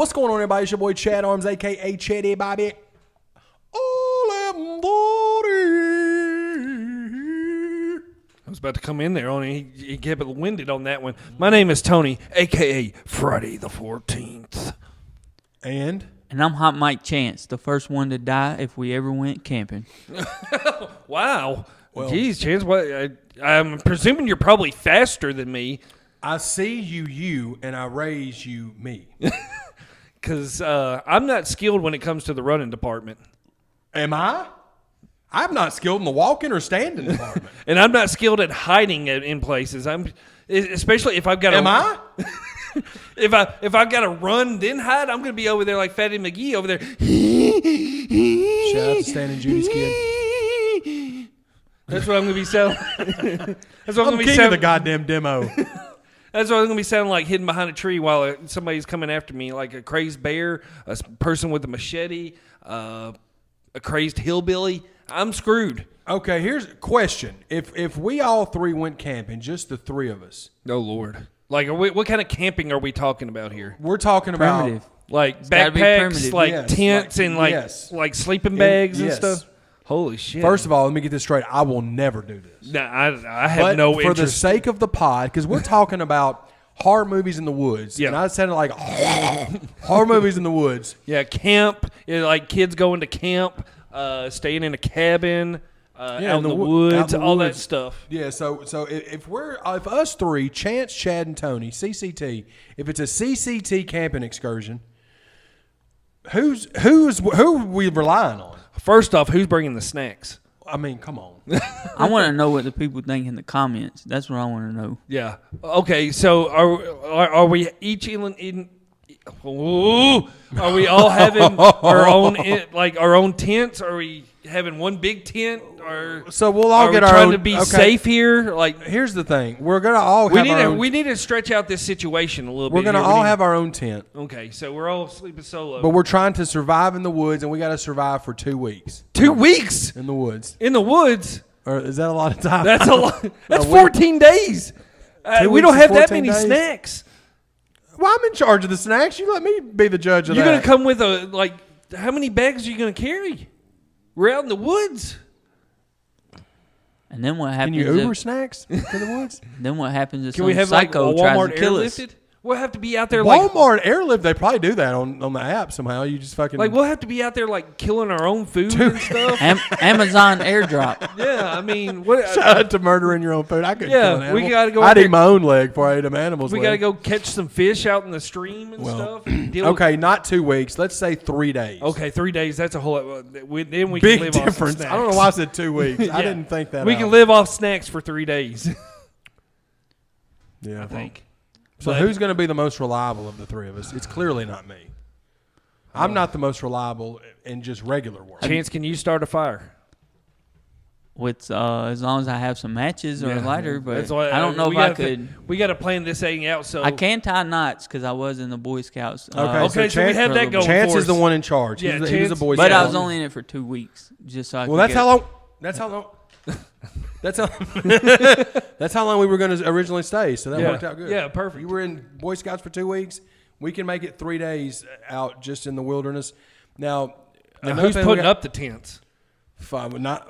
What's going on, everybody? It's your boy Chad Arms, a.k.a. Chatty Bobby. I was about to come in there, only he kept it winded on that one. My name is Tony, a.k.a. Friday the 14th. And I'm Hot Mike Chance, the first one to die if we ever went camping. Wow. Well, Jeez, Chance, what? I'm presuming you're probably faster than me. I see you, and I raise you, me. Because I'm not skilled when it comes to the running department. Am I? I'm not skilled in the walking or standing department. And I'm not skilled at hiding in places. Especially if I've got Am I? If I've got to run then hide, I'm going to be over there like Fatty McGee over there. Shout out to Stan and Judy's kid. That's what I'm going to be sounding. That's what I'm going to be king sounding. of the goddamn demo. That's what I'm going to be sounding like, hidden behind a tree while somebody's coming after me, like a crazed bear, a person with a machete, a crazed hillbilly. I'm screwed. Okay, here's a question. If we all three went camping, just the three of us. Oh, Lord. Like, what kind of camping are we talking about here? We're talking about Primitive. Like It's gotta be backpacks, primitive. like Yes, tents, like- and like yes. like sleeping bags and yes. stuff? Holy shit. First of all, let me get this straight. I will never do this. Nah, I have But no for interest. the sake of the pod, because we're talking about horror movies in the woods. Yeah. And I sounded like horror movies in the woods. Yeah, camp, like kids going to camp, staying in a cabin, out in the woods, out in the all that woods. stuff. Yeah, so if us three, Chance, Chad, and Tony, CCT, if it's a CCT camping excursion, who are we relying on? First off, who's bringing the snacks? I mean, come on. I want to know what the people think in the comments. That's what I want to know. Yeah. Okay, so are we each in Ooh, are we all having our own tents? Are we having one big tent? Or So we'll all are get we our trying own, to be okay. safe here? Like, Here's the thing: we're gonna all have our own. we need to stretch out this situation a little We're bit. gonna all have our own tent, Okay, so we're all sleeping solo. but we're trying to survive in the woods, and we got to survive for 2 weeks 2 weeks in the woods. in the woods. Or is that a lot of time? That's a lot. That's A week. 14 days. 2 We don't weeks have and that 14 many days? snacks. Well, I'm in charge of the snacks. You let me be the judge of You're that. gonna come with how many bags are you gonna carry? We're out in the woods. And then what Can happens? you Uber snacks to the woods? Then what happens if Can we some have like a psycho tries Walmart to kill us? airlifted? We'll have to be out there like Walmart Airlift, they probably do that on the app somehow. You just fucking we'll have to be out there like killing our own food and stuff. Amazon airdrop. Yeah, I mean, what? shout out to murdering your own food. I couldn't Yeah, kill an animal. we gotta go I'd out eat there- my own leg before I ate an animal's We leg. got to go catch some fish out in the stream and Well, stuff. Deal Okay, not 2 weeks. Let's say 3 days. With, okay, 3 days. That's a whole lot. Then we can Big live off some difference. snacks. I don't know why I said 2 weeks. I Yeah. didn't think that We out. can live off snacks for 3 days. Yeah, I think. So who's going to be the most reliable of the three of us? It's clearly not me. I'm not the most reliable in just regular work. Chance, can you start a fire? With as long as I have some matches or a lighter, but That's why, I don't know we if I gotta could. We got to plan this thing out. So I can tie knots because I was in the Boy Scouts. Okay, so we had that going. Chance for is the us. one in charge. Yeah, he was a Chance- boy but scout. I was only in it for 2 weeks, just so I Well, could that's get, how long. That's how long. That's how long we were going to originally stay. So that Yeah. worked out good. Yeah, perfect. You were in Boy Scouts for 2 weeks. We can make it 3 days out just in the wilderness. Now Who's putting up the tents? Fine, but not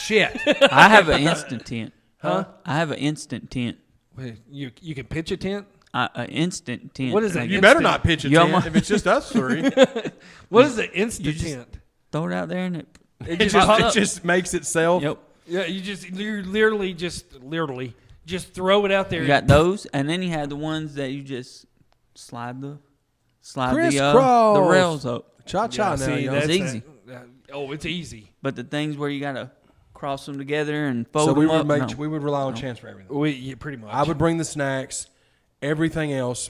shit. I have an instant tent. Huh? I have an instant tent. Wait, you can pitch a tent. An instant tent. What is that? You Instant. better not pitch a You tent almost- if it's just us three. What is the instant just- tent? Throw it out there and it It pops just, up. it just makes itself. Yep. Yeah, you're literally just throw it out there. You got those, and then you have the ones that you just slide the Crisscross. rails up. Cha-cha now, see, y'all. that's It's easy. it's easy. But the things where you gotta cross them together and fold So we them would up. we would rely on Chance for everything. Yeah, pretty much. I would bring the snacks. Everything else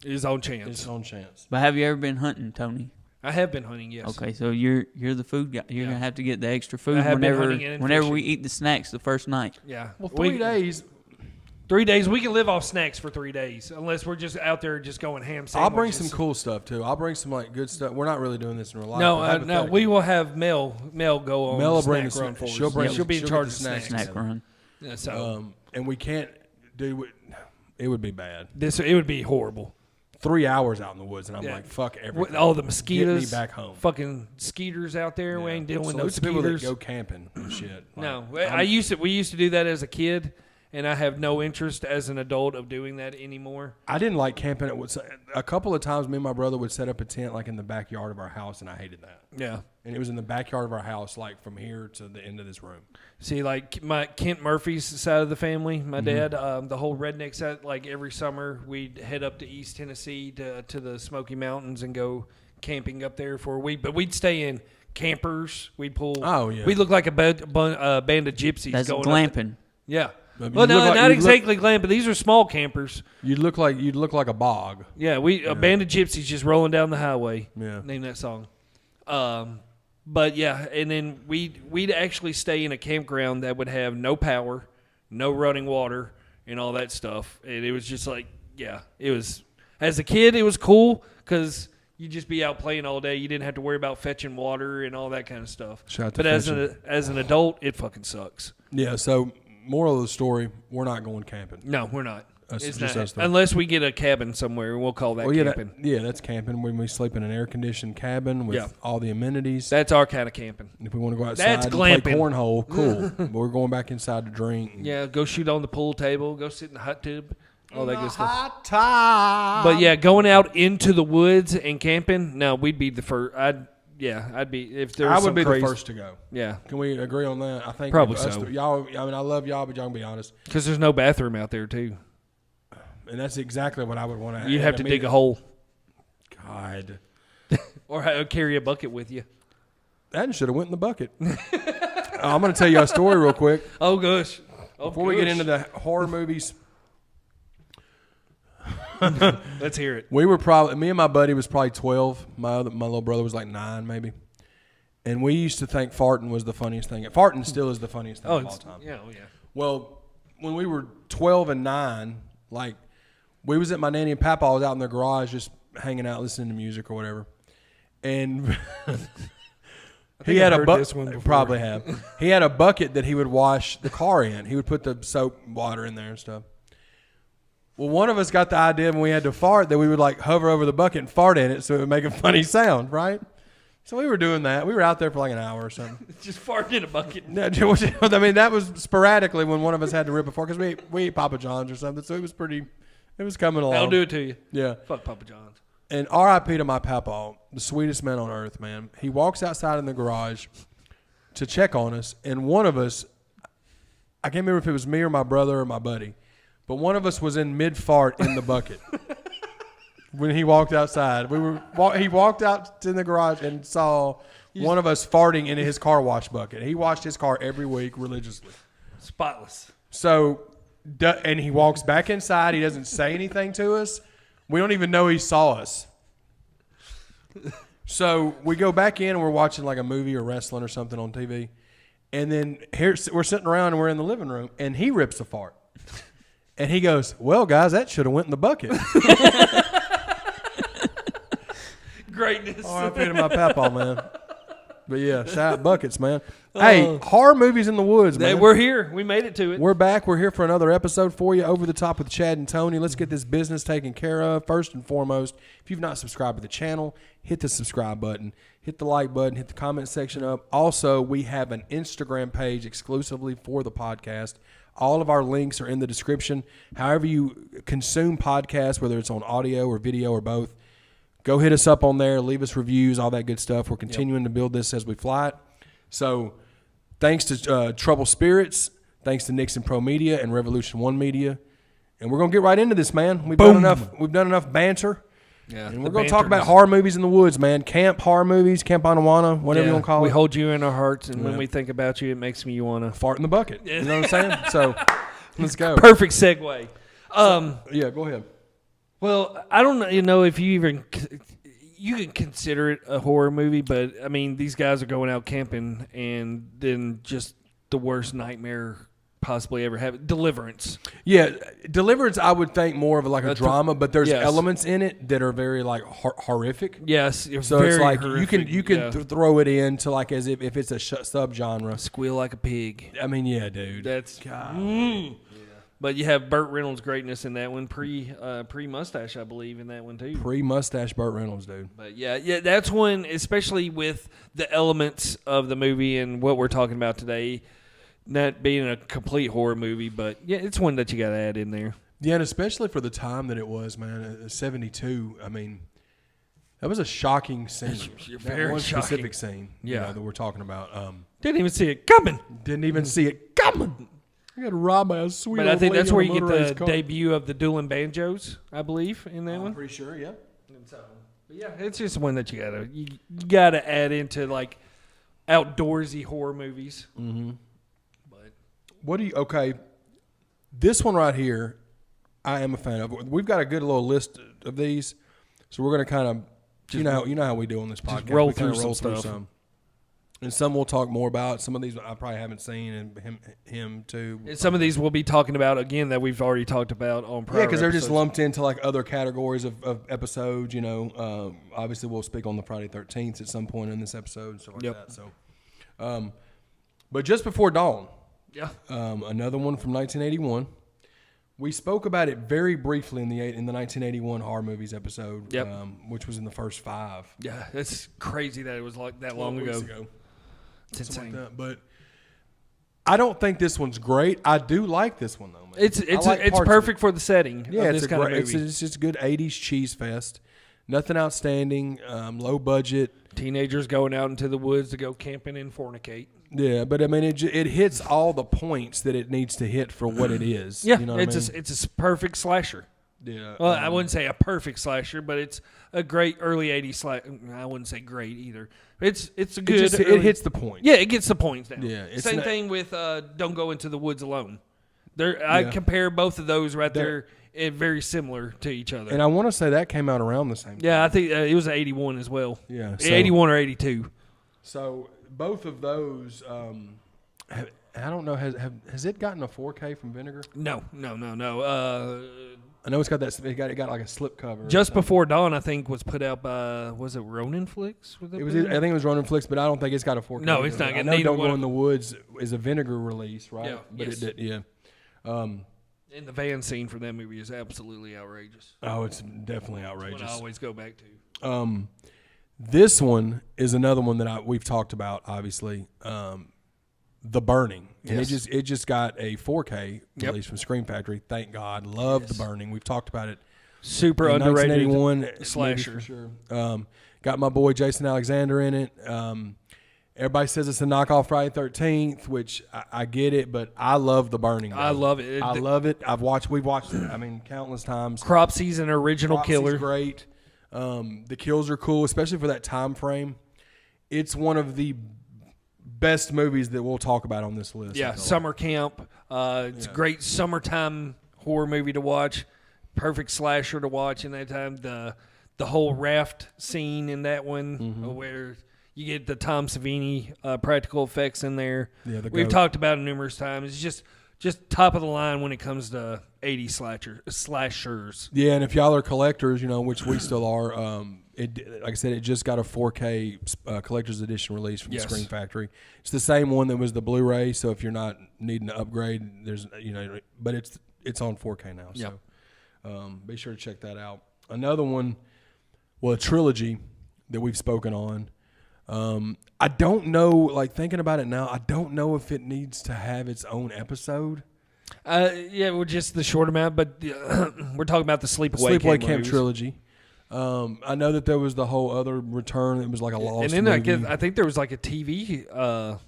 His own is chance. on Chance. But have you ever been hunting, Tony? I have been hunting. Yes. Okay, so you're the food guy. You're Yeah. gonna have to get the extra food I have been whenever hunting and we fishing. eat the snacks the first night. Yeah. Well, 3 days. 3 days. We can live off snacks for 3 days, unless we're just out there just going ham sandwiches. I'll bring some cool stuff too. I'll bring some like good stuff. We're not really doing this in real life. No, but no. hypothetically. We will have Mel go on. Mel will the bring snack the run snack- for she'll us. bring- She'll be in she'll charge get of the snacks. snacks. Snack run. Yeah, so And we can't do it. It would be bad. it would be horrible. 3 hours out in the woods, and I'm like, fuck everything. All the mosquitoes. Get me back home. Fucking skeeters out there. We ain't dealing with no people that skeeters. go camping and shit. No, we used to do that as a kid, and I have no interest as an adult of doing that anymore. I didn't like camping. A couple of times, me and my brother would set up a tent like in the backyard of our house, and I hated that. Yeah. And it was in the backyard of our house, like from here to the end of this room. See, like my Kent Murphy's side of the family, my dad, the whole redneck side, like every summer we'd head up to East Tennessee to the Smoky Mountains and go camping up there for a week. But we'd stay in campers. We'd pull. Oh, yeah. We'd look like a band of gypsies. That's going glamping. Yeah. Well, no, not exactly glamping. These are small campers. You'd look like a bog. Yeah, a band of gypsies just rolling down the highway. Yeah. Name that song. But yeah, and then we'd actually stay in a campground that would have no power, no running water, and all that stuff. And it was just like, yeah, it was. As a kid, it was cool because you'd just be out playing all day. You didn't have to worry about fetching water and all that kind of stuff. But as an adult, it fucking sucks. Yeah. So moral of the story: we're not going camping. No, we're not. It's just us unless we get a cabin somewhere, and we'll call that camping. That's camping. When we sleep in an air-conditioned cabin with all the amenities. That's our kind of camping. If we want to go outside and play cornhole, cool. But we're going back inside to drink. Yeah, go shoot on the pool table. Go sit in the hot tub. All that good stuff. Hot tub. But yeah, going out into the woods and camping. No, we'd be the first. I'd be if there. Was I would be crazy, the first to go. Yeah, can we agree on that? I think probably so. Y'all, I mean, I love y'all, but y'all can be honest. Because there's no bathroom out there too. And that's exactly what I would want to. You'd have to dig a hole. God. Or carry a bucket with you. That should have went in the bucket. I'm going to tell you a story real quick. Oh gosh. Before we get into the horror movies. Let's hear it. Me and my buddy was probably 12. My little brother was like 9 maybe. And we used to think farting was the funniest thing. Farting still is the funniest thing of all time. Yeah, Well, when we were 12 and 9, like, we was at my nanny and papa. I was out in their garage just hanging out, listening to music or whatever. And he had a bucket. Probably have. He had a bucket that he would wash the car in. He would put the soap water in there and stuff. Well, one of us got the idea when we had to fart that we would like hover over the bucket and fart in it so it would make a funny sound, right? So we were doing that. We were out there for like an hour or something. Just farting in a bucket. I mean, that was sporadically when one of us had to rip a fart because we ate Papa John's or something. So it was pretty. It was coming along. I'll do it to you. Yeah. Fuck Papa John's. And R.I.P. to my papa, the sweetest man on earth, man. He walks outside in the garage to check on us, and one of us, I can't remember if it was me or my brother or my buddy, but one of us was in mid-fart in the bucket when he walked outside. He walked out in the garage and saw one of us farting in his car wash bucket. He washed his car every week religiously. Spotless. So... And he walks back inside. He doesn't say anything to us. We don't even know he saw us. So we go back in and we're watching like a movie or wrestling or something on TV. And then here we're sitting around and we're in the living room and he rips a fart. And he goes, "Well, guys, that should have went in the bucket." Greatness. R.I.P. to my papa, man. But yeah, shout out buckets, man. Hey, horror movies in the woods, man. We're here. We made it to it. We're back. We're here for another episode for you. Over the Top with Chad and Tony. Let's get this business taken care of. First and foremost, if you've not subscribed to the channel, hit the subscribe button. Hit the like button. Hit the comment section up. Also, we have an Instagram page exclusively for the podcast. All of our links are in the description. However you consume podcasts, whether it's on audio or video or both, go hit us up on there. Leave us reviews, all that good stuff. We're continuing to build this as we fly it. So thanks to Trouble Spirits, thanks to Nixon Pro Media and Revolution One Media. And we're going to get right into this, man. We've done enough banter. Yeah, and we're going to talk about horror movies in the woods, man. Camp horror movies, Camp Anawana, whatever you want to call it. We hold you in our hearts, and when we think about you, it makes me want to fart in the bucket. You know what I'm saying? So let's go. Perfect segue. Yeah, go ahead. Well, I don't know if you can consider it a horror movie, but I mean, these guys are going out camping, and then just the worst nightmare possibly ever have. Deliverance. Yeah, Deliverance. I would think more of a drama, but there's elements in it that are very like horrific. Yes, so it's like horrific. you can throw it into like as if it's a subgenre. Squeal like a pig. I mean, yeah, dude. That's God. But you have Burt Reynolds' greatness in that one, pre mustache, I believe, in that one too. Pre-mustache Burt Reynolds, dude. But yeah, that's one, especially with the elements of the movie and what we're talking about today, not being a complete horror movie, but yeah, it's one that you got to add in there. Yeah, and especially for the time that it was, man, 72. I mean, that was a shocking scene. Very one shocking. specific scene, that we're talking about. Didn't even see it coming. Didn't even see it coming. I got robbed by a sweet But old I think lady that's in where a you get motorized the car. debut of the dueling banjos, I believe, in that I'm one. pretty sure, yeah. And so, but yeah, it's just one that you gotta add into like outdoorsy horror movies. Mm-hmm. But What do you? Okay, this one right here, I am a fan of. We've got a good little list of these, so we're gonna kind of, you know how we do on this podcast. roll We kinda through some stuff. And some we'll talk more about. Some of these I probably haven't seen, and him too. and some of these we'll be talking about again that we've already talked about on prior. Yeah, because they're just episodes. lumped into like other categories of episodes. You know, obviously we'll speak on the Friday 13th at some point in this episode and stuff like Yep. that. So, but just before dawn, Yeah. another one from 1981. We spoke about it very briefly in the 1981 horror movies episode, Yep. which was in the first 5. Yeah, it's crazy that it was like that long 12 ago. weeks ago. It's Something insane. like that. But I don't think this one's great. I do like this one though, man. It's I like it's parts of perfect for the setting. Yeah, of it's this kind of movie. it's just a good 80s cheese fest. Nothing outstanding, low budget. Teenagers going out into the woods to go camping and fornicate. Yeah, but I mean, it hits all the points that it needs to hit for what it is. Yeah, you know what it's I mean? it's a perfect slasher. Yeah. Well, I wouldn't say a perfect slasher, but it's a great early '80s slasher. I wouldn't say great either. It's a good. it early- hits the point. Yeah, it gets the points down. Yeah, it's Same not- thing with "Don't Go Into the Woods Alone." I compare both of those right there. Very similar to each other. And I want to say that came out around the same time. Yeah, I think it was 81 as well. Yeah, so- 81 or 82. So both of those, I don't know, has it gotten a 4K from Vinegar? No. I know it's got that. It got like a slip cover. Just Before Dawn, I think, was put out by, was it Ronin Flicks? It was. I think it was Ronin Flicks, but I don't think it's got a 4K. No, it's not. I know Neither Don't one Go of in the Woods is a Vinegar release, right? Yeah, But yes. it did. Yeah. And the van scene for that movie is absolutely outrageous. Oh, it's definitely That's what I outrageous. always go back to. This one is another one that we've talked about, obviously. The Burning, and Yes. it just got a 4K Yep. release from Scream Factory. Thank God. Love The Burning. We've talked about it. Super In underrated 1981 slasher. movie for sure. Got my boy Jason Alexander in it. Everybody says it's a knockoff Friday 13th, which I get it, but I love The Burning. I though. love it. I love it. We've watched it. I mean, countless times. Crop Season original Cropsy's killer. great. The kills are cool, especially for that time frame. It's one of the best movies that we'll talk about on this list. I Yeah, feel like. Summer Camp. It's a great summertime horror movie to watch. Perfect slasher to watch in that time. The whole raft scene in that one where you get the Tom Savini practical effects in there. Yeah, the We've goat. talked about it numerous times. It's just top of the line when it comes to 80 slashers. Yeah, and if y'all are collectors, which we still are, like I said, it just got a 4K collector's edition release from Yes. the Scream Factory. It's the same one that was the Blu-ray, so if you're not needing to upgrade, there's but it's on 4K now. Yep. So be sure to check that out. Another one, a trilogy that we've spoken on. I don't know, like thinking about it now, I don't know if it needs to have its own episode. Yeah, well, just the short amount, but we're talking about the Sleepaway Sleepaway Camp movies. trilogy. I know that there was the whole other return. It was like a lost And then movie. I think there was like a TV.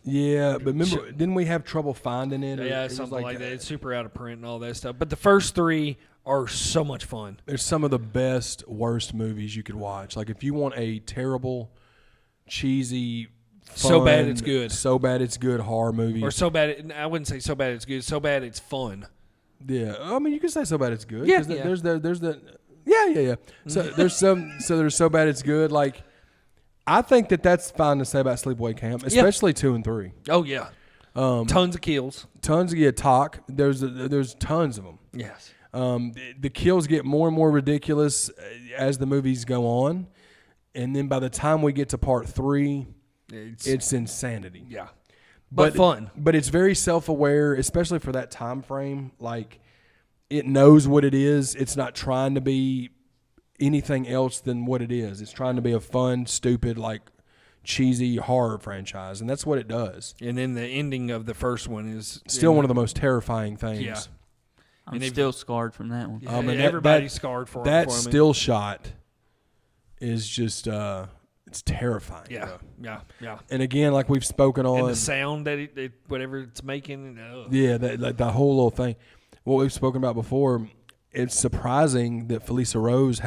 Yeah, but remember, didn't we have trouble finding it? Yeah, It was something like that. It's super out of print and all that stuff. But the first three are so much fun. There's some of the best, worst movies you could watch. Like if you want a terrible, cheesy, So bad fun, it's good. so bad it's good horror movie. Or so bad, I wouldn't say so bad it's good, so bad it's fun. Yeah, I mean you can say so bad it's good. Yeah, 'cause yeah. There's the yeah. So there's so bad it's good. Like I think that's fine to say about Sleepaway Camp, especially 2 and 3. Oh, yeah. Tons of kills. Tons of talk. There's tons of them. Yes. The kills get more and more ridiculous as the movies go on, and then by the time we get to part 3, it's insanity. Yeah. But fun. But it's very self-aware, especially for that time frame. Like it knows what it is. It's not trying to be anything else than what it is. It's trying to be a fun, stupid, like cheesy horror franchise, and that's what it does. And then the ending of the first one is Still one of the most terrifying things. Yeah. I'm still scarred from that one. Yeah, and everybody's scarred for that it. still shot is just it's terrifying. Yeah, bro. yeah. And again, like we've spoken on, And the sound that it whatever it's making. yeah, the whole little thing. What we've spoken about before, it's surprising that Felissa Rose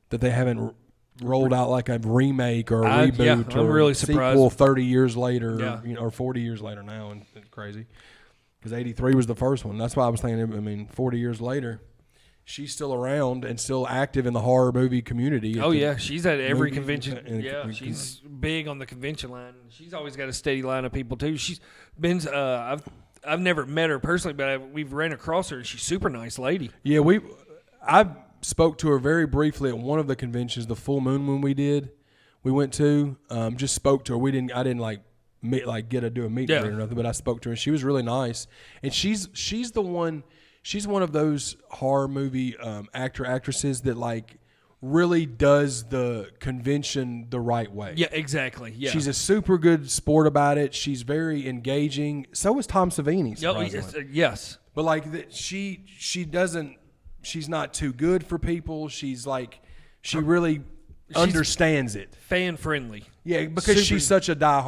they haven't rolled out like a remake or a reboot yeah, or I'm really sequel surprised. 30 years later, Yeah. or 40 years later now, and it's crazy. Because 83 was the first one. That's why I was thinking, I mean, 40 years later, she's still around and still active in the horror movie community. Oh, yeah. She's at every movies convention. and- Yeah, she's big on the convention line. She's always got a steady line of people, too. She's been, I've never met her personally, but we've ran across her, and she's a super nice lady. Yeah, I spoke to her very briefly at one of the conventions, the full moon one we went to. Just spoke to her. I didn't like do a meet and greet or nothing, but I spoke to her and she was really nice. And she's one of those horror movie actresses that like really does the convention the right way. Yeah, exactly. Yeah. She's a super good sport about it. She's very engaging. So is Tom Savini, Oh, surprisingly. yes. But like she doesn't. She's not too good for people. She's like she really understands it. Fan friendly. Yeah, because she's such a diehard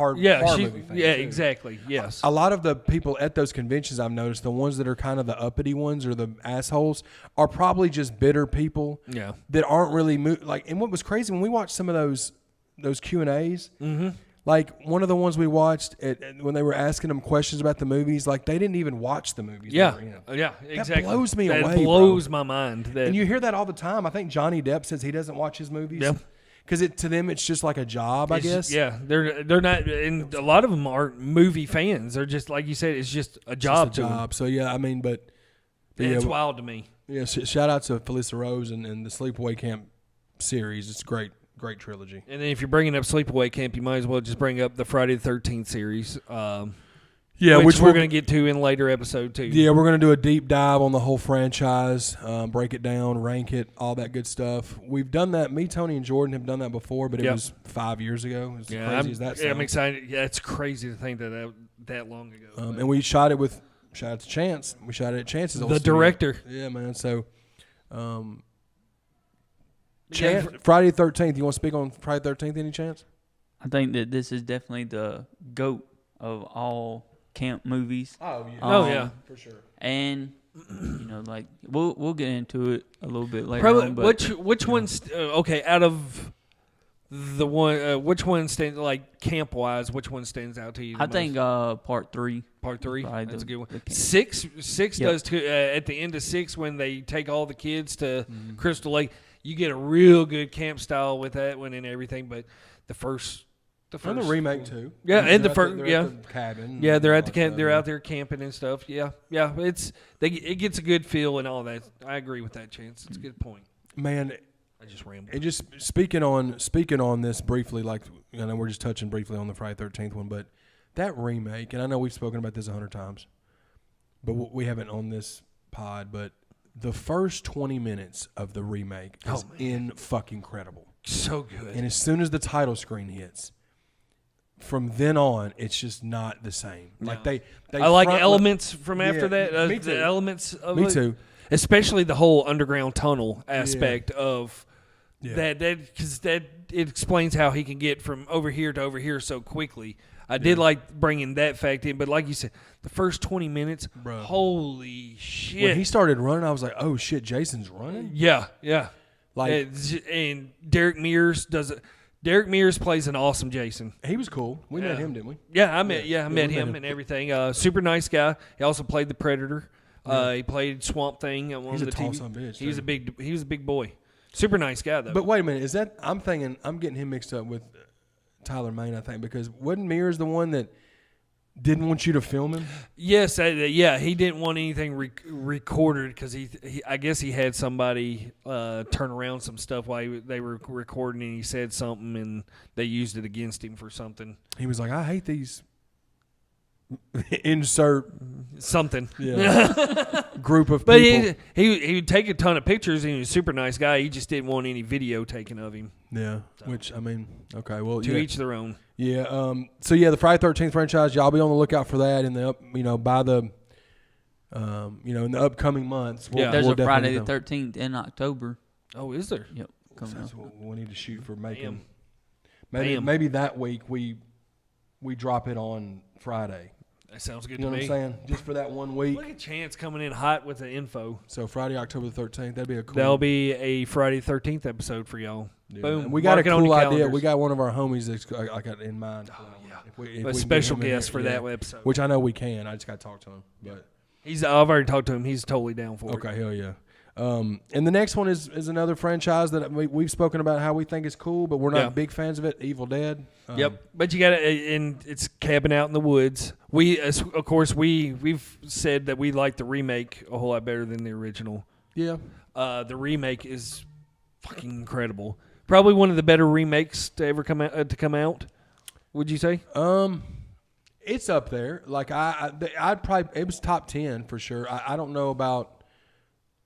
horror movie fan. Yeah, too. exactly. Yes. A lot of the people at those conventions I've noticed, the ones that are kind of the uppity ones or the assholes, are probably just bitter people. Yeah. That aren't really like. And what was crazy when we watched some of those Q&As. Mm-hmm. Like one of the ones we watched when they were asking them questions about the movies, like they didn't even watch the movies. Yeah. They were in. Yeah, exactly. That blows me That away. blows bro. my mind. That, And you hear that all the time. I think Johnny Depp says he doesn't watch his movies. Yep. Because to them it's just like a job, I guess. Yeah, they're not, and a lot of them aren't movie fans. They're just like you said, it's just a job It's a to job. So yeah, I mean, but it's yeah, wild to me. yeah. Shout out to Felissa Rose and the Sleepaway Camp series. It's great trilogy. And then if you're bringing up Sleepaway Camp, you might as well just bring up the Friday the 13th series. Yeah, which we're going to get to in later episode too. Yeah, we're going to do a deep dive on the whole franchise, break it down, rank it, all that good stuff. We've done that. Me, Tony, and Jordan have done that before, but it was 5 years ago. As crazy as that sounds. I'm excited. Yeah, it's crazy to think that long ago. And we shot it with shout out to Chance. We shot it at Chance's old the studio. director. Yeah, man. So, Chance, Friday the 13th. You want to speak on Friday the 13th? Any chance? I think that this is definitely the GOAT of all camp movies. Oh Oh yeah, for sure. And like we'll get into it a little bit later. Probably. On, but Which one's okay? Out of the one, which one stands like camp wise? Which one stands out to you? I think part 3. Part 3. Probably That's a good one. the camp. Six Yep. does too. At the end of 6, when they take all the kids to Crystal Lake, you get a real good camp style with that one and everything. But the first. And the remake too. Yeah, and the first. first. Yeah. At the cabin. Yeah, they're at the like camp. that, They're yeah. out there camping and stuff. Yeah. It gets a good feel and all that. I agree with that, Chance. It's a good point. Man, I just rambled. and just speaking on this briefly, like I know we're just touching briefly on the Friday 13th one, but that remake, and I know we've spoken about this 100 times, but we haven't on this pod. But the first 20 minutes of the remake is fucking incredible. So good. And as soon as the title screen hits, from then on, it's just not the same. Like they I like front- elements from after Yeah, that. me too. The elements of Me it. too. Especially the whole underground tunnel aspect of Yeah. that because that it explains how he can get from over here to over here so quickly. I did like bringing that fact in, but like you said, the first 20 minutes, Bro. holy shit! When he started running, I was like, "Oh shit, Jason's running!" yeah. Like And Derek Mears does it. Derek Mears plays an awesome Jason. he was cool. We met him, didn't we? Yeah, I met I met we met him him. and everything. Super nice guy. He also played the Predator. He played Swamp Thing on one He's of a the tall TV. son of a bitch, He was too. he was a big boy. Super nice guy though. But wait a minute, is that I'm getting him mixed up with Tyler Main, I think, because wasn't Mears the one that didn't want you to film him? yes, he didn't want anything recorded because I guess he had somebody turn around some stuff while they were recording and he said something and they used it against him for something. He was like, "I hate these." Insert something. Yeah. Group of But people. he would take a ton of pictures, and he was a super nice guy. He just didn't want any video taken of him. Yeah. Which, I mean, okay. Well, To yeah. each their own. Yeah. So yeah, the Friday 13th franchise, y'all be on the lookout for that in the by the in the upcoming months. Yeah. There's a Friday definitely the 13th in October. Oh, is there? Yep. Coming That's up. what we need to shoot for making. Bam. Maybe that week we drop it on Friday. That sounds good You know to what me. I'm saying? Just for that 1 week. Look at Chance coming in hot with the info. So Friday, October the 13th. That'd be a cool. That'll be a Friday 13th episode for y'all. Yeah. Boom. And we got Mark a it on cool your idea. calendars. We got one of our homies that's I got in mind. If we A can special get him in guest there, for yeah. that episode. Which I know we can. I just got to talk to him. But I've already talked to him. He's totally down for it. okay, hell yeah. And the next one is another franchise that we've spoken about how we think is cool, but we're not Yeah. big fans of it. Evil Dead. Yep, but you got to, and it's cabin out in the woods. Of course, we've said that we like the remake a whole lot better than the original. Yeah. The remake is fucking incredible. Probably one of the better remakes to ever come out. Would you say? It's up there. Like I'd probably it was top 10 for sure. I don't know about.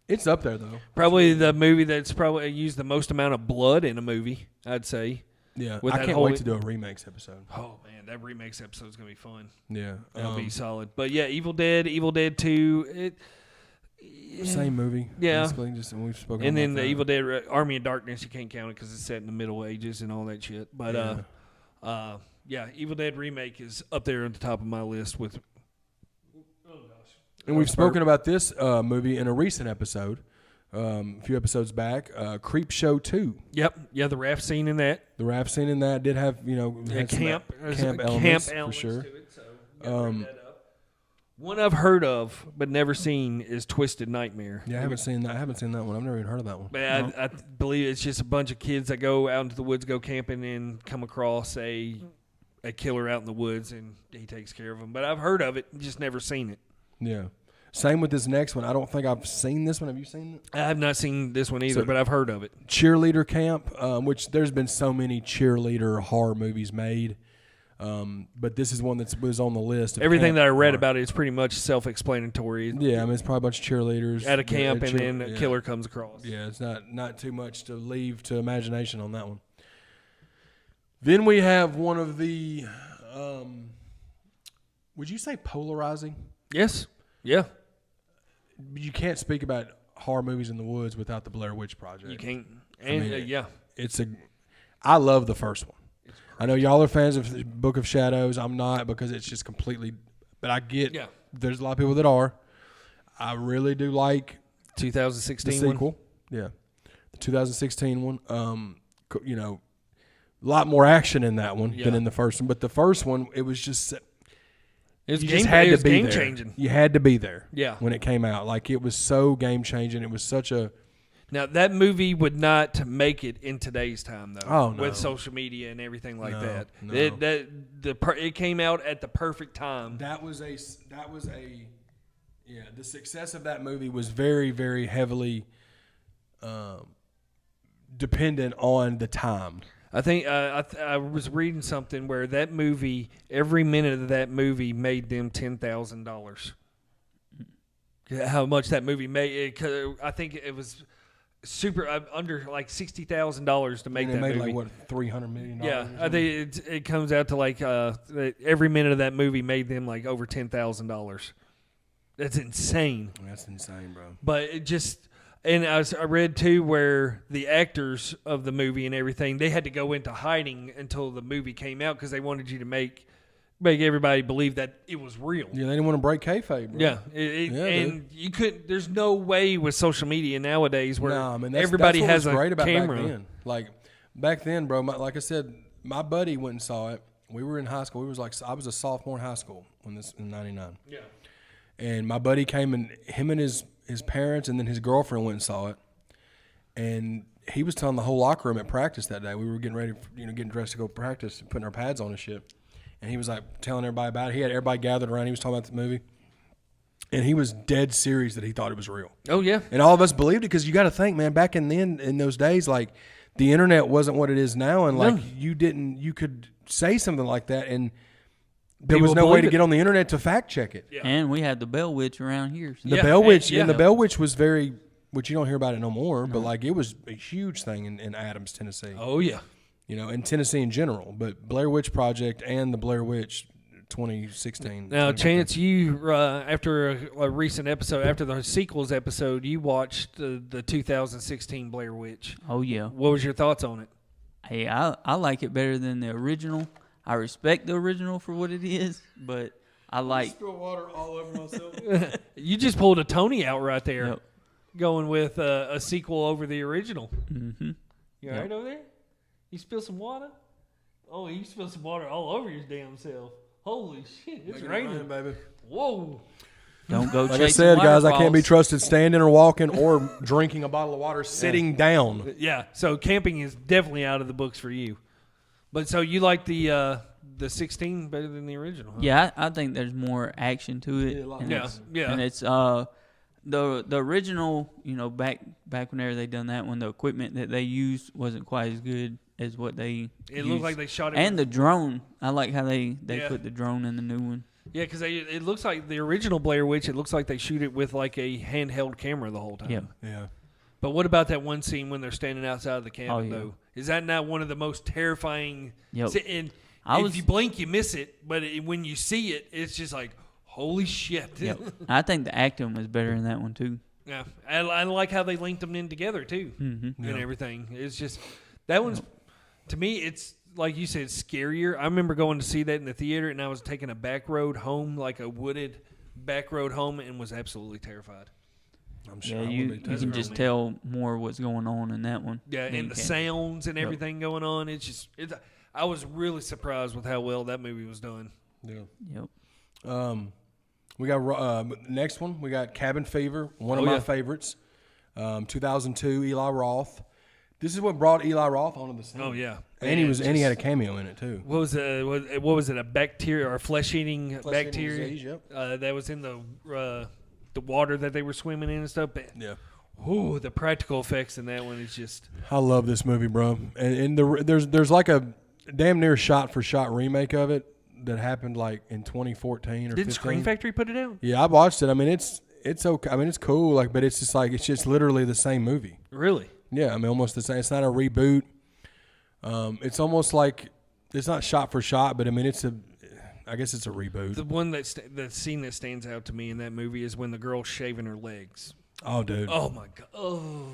It's up there though. Probably the movie that's probably used the most amount of blood in a movie. I'd say. Yeah, With I that can't whole- wait to do a remakes episode. Oh man, that remakes episode is gonna be fun. Yeah, That'll be solid. But yeah, Evil Dead 2. same movie. Yeah. basically, just we've spoken. And then about the that. Evil Dead Army of Darkness, you can't count it because it's set in the Middle Ages and all that shit. But Yeah. Evil Dead remake is up there at the top of my list with. And we've spoken about this movie in a recent episode, a few episodes back. Creep Show 2. Yep, yeah, the raft scene in that. The raft scene in that did have had some Camp elements for elements sure. to it, so you gotta bring that up. One I've heard of but never seen is Twisted Nightmare. Yeah, I haven't seen that. one. I've never even heard of that one. But I believe it's just a bunch of kids that go out into the woods, go camping, and come across a killer out in the woods, and he takes care of them. But I've heard of it, just never seen it. Yeah. Same with this next one. I don't think I've seen this one. Have you seen it? I have not seen this one either, So- but I've heard of it. Cheerleader Camp, which there's been so many cheerleader horror movies made. But this is one that was on the list. of Everything camp that I read horror. about it is pretty much self-explanatory. Yeah, I mean, it's probably a bunch of cheerleaders. At a camp, and cheer- then a yeah. killer comes across. Yeah, it's not too much to leave to imagination on that one. Then we have one of the, would you say polarizing? Yes. Yeah. You can't speak about horror movies in the woods without the Blair Witch Project. You can't. And mean, yeah. I love the first one. I know y'all are fans of the Book of Shadows. I'm not because it's just completely, but I get there's a lot of people that are. I really do like 2016 the one. sequel. Yeah. The 2016 one. A lot more action in that one than in the first one. But the first one, it was just It was you game, just had it to was be game there. changing. You had to be there. Yeah. When it came out, like it was so game changing. It was such a. Now that movie would not make it in today's time though. Oh, no. With social media and everything like No, that. no. It came out at the perfect time. That was a. The success of that movie was very, very heavily dependent on the time. I think I was reading something where that movie, every minute of that movie made them $10,000. How much that movie made? I think it was super under like $60,000 to make And it that made movie. like what $300 million. Yeah, I think it comes out to like every minute of that movie made them like over $10,000. That's insane. That's insane, bro. But it just, and I read too where the actors of the movie and everything, they had to go into hiding until the movie came out because they wanted you to make everybody believe that it was real. Yeah, they didn't want to break kayfabe, bro. Yeah, dude. you couldn't. There's no way with social media nowadays where No, I mean, that's everybody what has was a great about camera. Back then. Like back then, bro. Like I said, my buddy went and saw it. We were in high school. I was a sophomore in high school in '99. Yeah, And my buddy came and him and his parents and then his girlfriend went and saw it. And he was telling the whole locker room at practice that day. We were getting ready, getting dressed to go practice, putting our pads on and shit. And he was like telling everybody about it. He had everybody gathered around. He was talking about the movie. And he was dead serious that he thought it was real. Oh yeah. And all of us believed it because you got to think, man, back in those days, like the internet wasn't what it is now. And like you could say something like that and there was People no way believe to it. get on the internet to fact check it. Yeah. And we had the Bell Witch around here. So. The Yeah, Bell Witch, yeah. and the Bell Witch was very, which you don't hear about it no more, but like it was a huge thing in Adams, Tennessee. Oh yeah. You know, in Tennessee in general, but Blair Witch Project and the Blair Witch 2016. Now, 2015. Chance, you after a recent episode, after the sequels episode, you watched the 2016 Blair Witch. Oh yeah. What was your thoughts on it? Hey, I like it better than the original. I respect the original for what it is, but I like. Spill water all over myself. You just pulled a Tony out right there, Yep. going with a sequel over the original. Mm-hmm. You all right over there? You spill some water? Oh, you spilled some water all over your damn self. Holy shit, it's raining. baby. Whoa. Don't go Like I chasing said, guys, I can't be waterfalls. trusted standing or walking or drinking a bottle of water sitting down. Yeah, so camping is definitely out of the books for you. But so you like the 16 better than the original, huh? Yeah, I think there's more action to it. Yeah, a lot and more. it's- Yeah. And it's the original, you know, back whenever they done that one, the equipment that they used wasn't quite as good as what they It used. looked like they shot it. And the drone, I like how they Yeah. put the drone in the new one. Yeah, because it looks like the original Blair Witch. It looks like they shoot it with like a handheld camera the whole time. Yeah. Yeah. But what about that one scene when they're standing outside of the cabin, Oh, yeah. though? Is that not one of the most terrifying? Yep. And I if was- you blink, you miss it. But when you see it, it's just like, holy shit. Yep. I think the acting was better in that one too. Yeah, I like how they linked them in together too, Mm-hmm. and everything. It's just that one's to me. It's like you said, scarier. I remember going to see that in the theater, and I was taking a back road home, like a wooded back road home, and was absolutely terrified. I'm sure Yeah, I would you be too. can just tell more what's going on in that one. Yeah, than and you the can. sounds and everything going on. I was really surprised with how well that movie was done. Yeah. Yep. We got next one. We got Cabin Fever, one of Oh, my yeah. favorites. 2002, Eli Roth. This is what brought Eli Roth onto the scene. Oh yeah, and he had a cameo in it too. What was it? A bacteria or flesh-eating bacteria? Disease, yep. That was in the water that they were swimming in and stuff. But, Yeah. ooh, the practical effects in that one is just. I love this movie, bro. And there's like a damn near shot for shot remake of it that happened like in 2014 or Didn't 15. Screen Factory put it out? Yeah, I watched it. I mean, it's okay. I mean, it's cool. Like, but it's just literally the same movie. Really? Yeah, I mean, almost the same. It's not a reboot. It's almost like it's not shot for shot, but I mean, I guess it's a reboot. The one the scene that stands out to me in that movie is when the girl's shaving her legs. Oh, dude. Oh my god! Oh,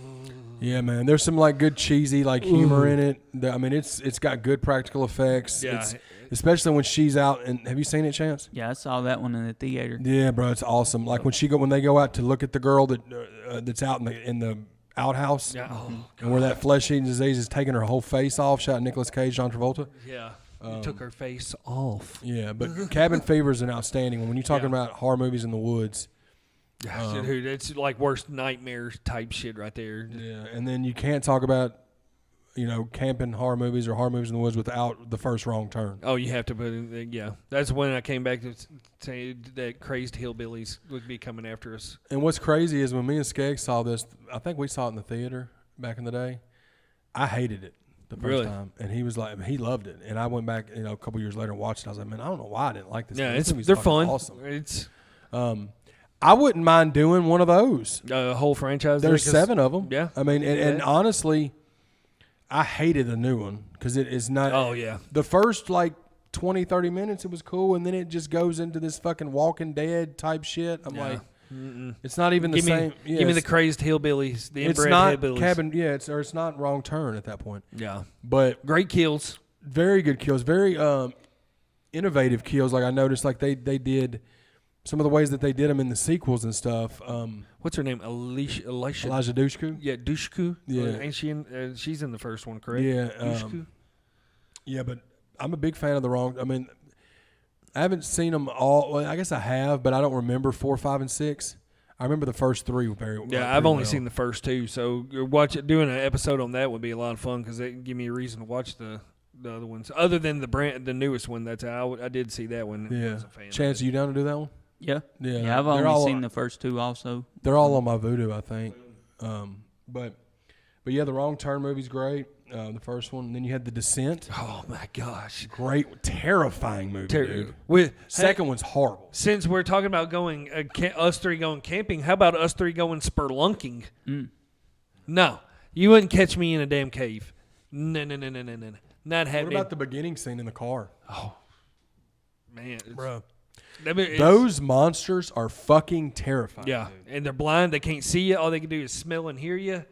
Yeah, man. There's some like good cheesy like humor in it. I mean, it's got good practical effects. Yeah. Especially when she's out. And have you seen it, Chance? Yeah, I saw that one in the theater. Yeah, bro, it's awesome. Like when they go out to look at the girl that's out in the outhouse, yeah. Oh, and where that flesh-eating disease is taking her whole face off. Shot Nicolas Cage, John Travolta. yeah. You took her face off. Yeah, but Cabin Fever is an outstanding one. When you're talking about horror movies in the woods. Dude, it's like worst nightmare type shit right there. Yeah, and then you can't talk about camping horror movies or horror movies in the woods without the first wrong turn. Oh, you have to put in. Yeah, that's when I came back to say that crazed hillbillies would be coming after us. And what's crazy is when me and Skeggs saw this, I think we saw it in the theater back in the day. I hated it the first Really? time, and he was like, he loved it. And I went back, a couple years later and watched it. I was like, man, I don't know why I didn't like this. Yeah, movie. This movie's they're fucking fun. Awesome. It's I wouldn't mind doing one of those. a whole franchise. There's because- 7 of them. Yeah. I mean, and Yeah. honestly, I hated the new one because it is not. Oh yeah. The first like 20, 30 minutes, it was cool, and then it just goes into this fucking Walking Dead type shit. I'm Yeah. like, it's not even the Give me, same. Yeah, give me the it's- crazed hillbillies, the It's inbred not hillbillies. cabin. Yeah, it's not Wrong Turn at that point. Yeah. But Great kills. very good kills, very innovative kills. Like I noticed, like they did some of the ways that they did them in the sequels and stuff. What's her name? Elisha. Elijah Dushku. Yeah, Dushku. Yeah. Ain't she in? She's in the first one, correct? Yeah, Dushku. Yeah, but I'm a big fan of the Wrong. I mean, I haven't seen them all. Well, I guess I have, but I don't remember 4, 5, and 6. I remember the first 3 very well. Yeah, I've only seen the first 2, so doing an episode on that would be a lot of fun because it give me a reason to watch the other ones. Other than the newest one, that's how I did see that one. Yeah. I was a fan of Chance, it. you down to do that one? Yeah. Yeah, Yeah, I've they're only all- seen the first 2 also. They're all on my Voodoo, I think. But But yeah, the Wrong Turn movie's great. The first one. And then you had The Descent. Oh my gosh, Great, terrifying movie, dude. Second one's horrible. Since we're talking about going, us three going camping, how about us three going spelunking? No, you wouldn't catch me in a damn cave. No. Not happening. What about the beginning scene in the car? Man, Bro. Those monsters are fucking terrifying. Yeah, dude. and they're blind. They can't see you. All they can do is smell and hear you.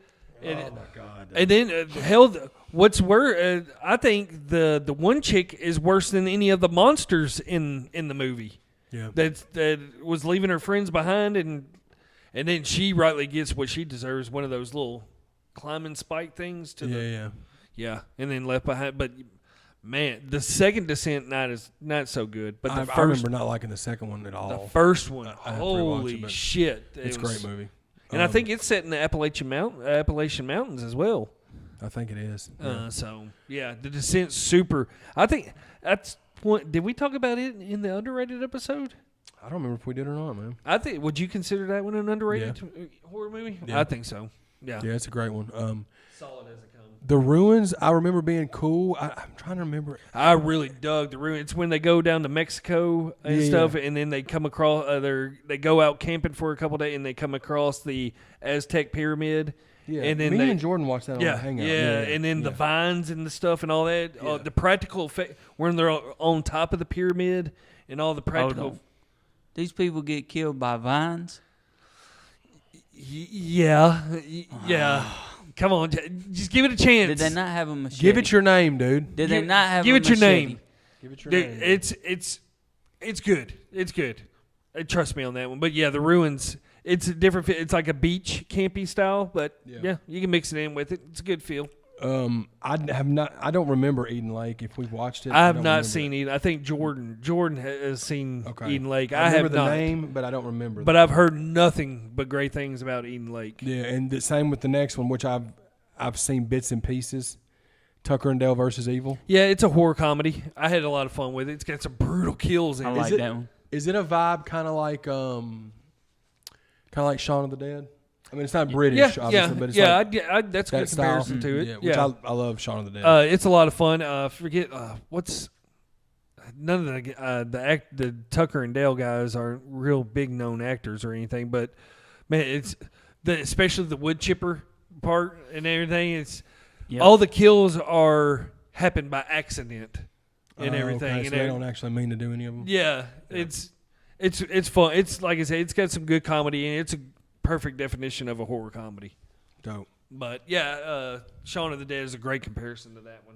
And, Oh my god. And then hell, what's worse? I think the one chick is worse than any of the monsters in the movie. Yeah. That was leaving her friends behind, and then she rightly gets what she deserves, one of those little climbing spike things to yeah, and then left behind. But man, the second Descent night is not so good. But I remember not liking the second one at all. The first one, I have to rewatch holy it, shit! It's a great movie. And I think it's set in the Appalachian Mountains as well. I think it is. Yeah. So yeah, the Descent's super. I think that's point. Did we talk about it in the underrated episode? I don't remember if we did or not, man. I think. Would you consider that one an underrated horror movie? Yeah. I think so. Yeah. Yeah, it's a great one. Solid as it comes. The Ruins, I remember being cool. I'm trying to remember. I really dug the Ruins. It's when they go down to Mexico and stuff, and then they come across. They go out camping for a couple days, and they come across the Aztec pyramid. Yeah, and then me and Jordan watched that on the Hangout. Yeah, and then the vines and the stuff and all that. The practical effect when they're on top of the pyramid and all the practical. These people get killed by vines? Yeah. Come on, just give it a chance. Did they not have a machete? Give it your name, dude. Did they not have give a it your machete? name. Give it your Dude, name. it's good. It's good. Trust me on that one. But yeah, the Ruins. It's a different. It's like a beach campy style, but yeah, you can mix it in with it. It's a good feel. I don't remember Eden Lake. If we've watched it, I have not seen Eden. I think Jordan has seen Eden Lake. I have remember not. the name, but I don't remember. But I've heard nothing but great things about Eden Lake. Yeah, and the same with the next one, which I've seen bits and pieces. Tucker and Dale versus Evil. Yeah, it's a horror comedy. I had a lot of fun with it. It's got some brutal kills in it. I like that one. Is it a vibe kind of like Shaun of the Dead? I mean, it's not British, obviously, but it's like that's a good comparison to it. Which I love Shaun of the Dead. It's a lot of fun. Forget what's none of the Tucker and Dale guys aren't real big known actors or anything, but man, it's especially the wood chipper part and everything. It's all the kills happen by accident and everything. Okay, so they don't actually mean to do any of them. Yeah. It's fun. It's like I said, it's got some good comedy and it's a perfect definition of a horror comedy. Dope. But yeah, Shaun of the Dead is a great comparison to that one.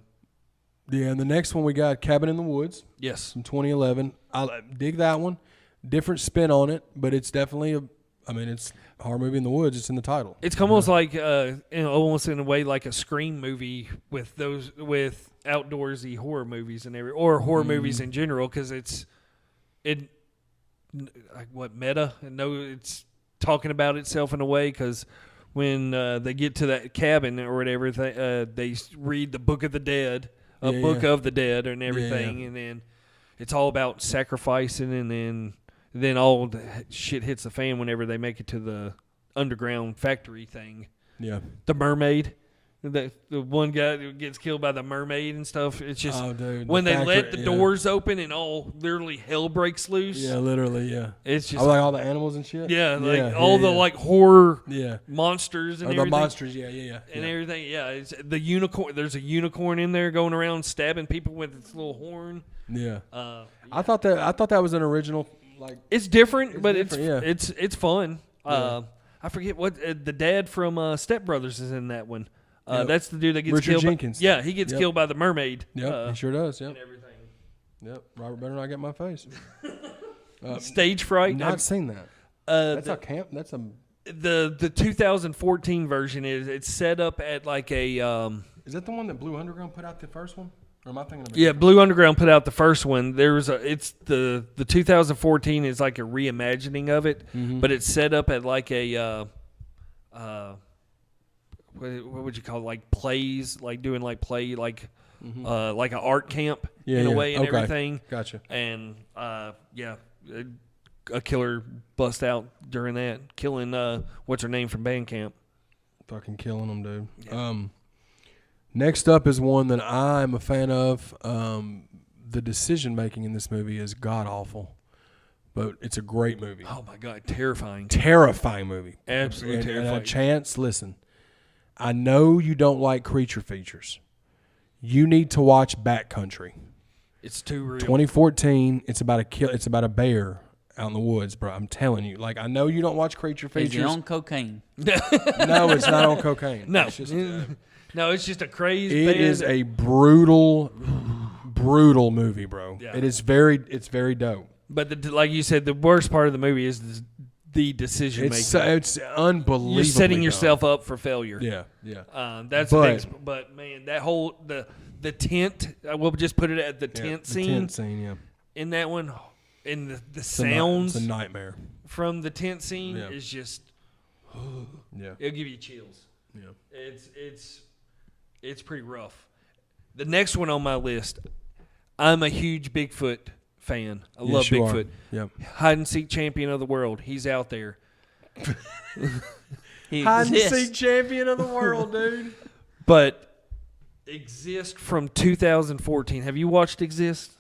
Yeah, and the next one we got Cabin in the Woods. Yes. From 2011. I dig that one. Different spin on it, but it's definitely it's a horror movie in the woods. It's in the title. It's almost like almost in a way like a Scream movie with outdoorsy horror movies and or horror movies in general, because it's meta and it's talking about itself in a way, because when they get to that cabin or whatever, they read the Book of the Dead, Book of the Dead and everything, and then it's all about sacrificing, and then all the shit hits the fan whenever they make it to the underground factory thing. Yeah. The mermaid. The one guy who gets killed by the mermaid and stuff. It's just when they let the doors open and all literally hell breaks loose. Yeah, literally, yeah. It's just like all the animals and shit. Yeah, like all the like horror monsters and everything. The monsters, and everything. Yeah, it's the unicorn. There's a unicorn in there going around stabbing people with its little horn. Yeah. I thought that was an original. Like it's different, but it's fun. I forget what the dad from Step Brothers is in that one. That's the dude that gets Richard killed. Jenkins. He gets killed by the mermaid. Yep, he sure does. Yep. And everything. Yep. Robert better not get my face. Stage fright. Not seen that. That's a camp. That's a. The 2014 version it's set up at like a. Is that the one that Blue Underground put out the first one? Or am I thinking of it? Yeah, Blue Underground put out the first one. It's the 2014 is like a reimagining of it, but it's set up at like a what would you call it? Like plays, like doing like play, like like an art camp in a way and everything. Gotcha. And a killer bust out during that, killing what's her name from Bandcamp. Fucking killing them, dude. Yeah. Next up is one that I'm a fan of. The decision making in this movie is god awful, but it's a great movie. Oh my God, terrifying. Terrifying movie. Absolutely And terrifying. a chance, listen. I know you don't like creature features. You need to watch Backcountry. It's too real. 2014. It's about a bear out in the woods, bro. I'm telling you. Like, I know you don't watch creature Is features. it on cocaine? No, it's not on cocaine. No. It's just, No, it's just a crazy. it is a brutal movie, bro. Yeah. It's very dope. But like you said, the worst part of the movie is the decision making. It's unbelievable. You're setting yourself up for failure. Yeah. That's But- the big. But man, that whole the tent. We'll just put it at the tent the scene. tent scene, yeah. In that one, and the It's a ni- sounds It's a nightmare. from the tent scene Yeah. is just. Yeah. It'll give you chills. Yeah. It's pretty rough. The next one on my list, I'm a huge Bigfoot fan. I love Yes, you are. Bigfoot. Yep. Hide and seek champion of the world. He's out there. He Hide and exists. seek champion of the world, dude. But Exist from 2014. Have you watched Exist?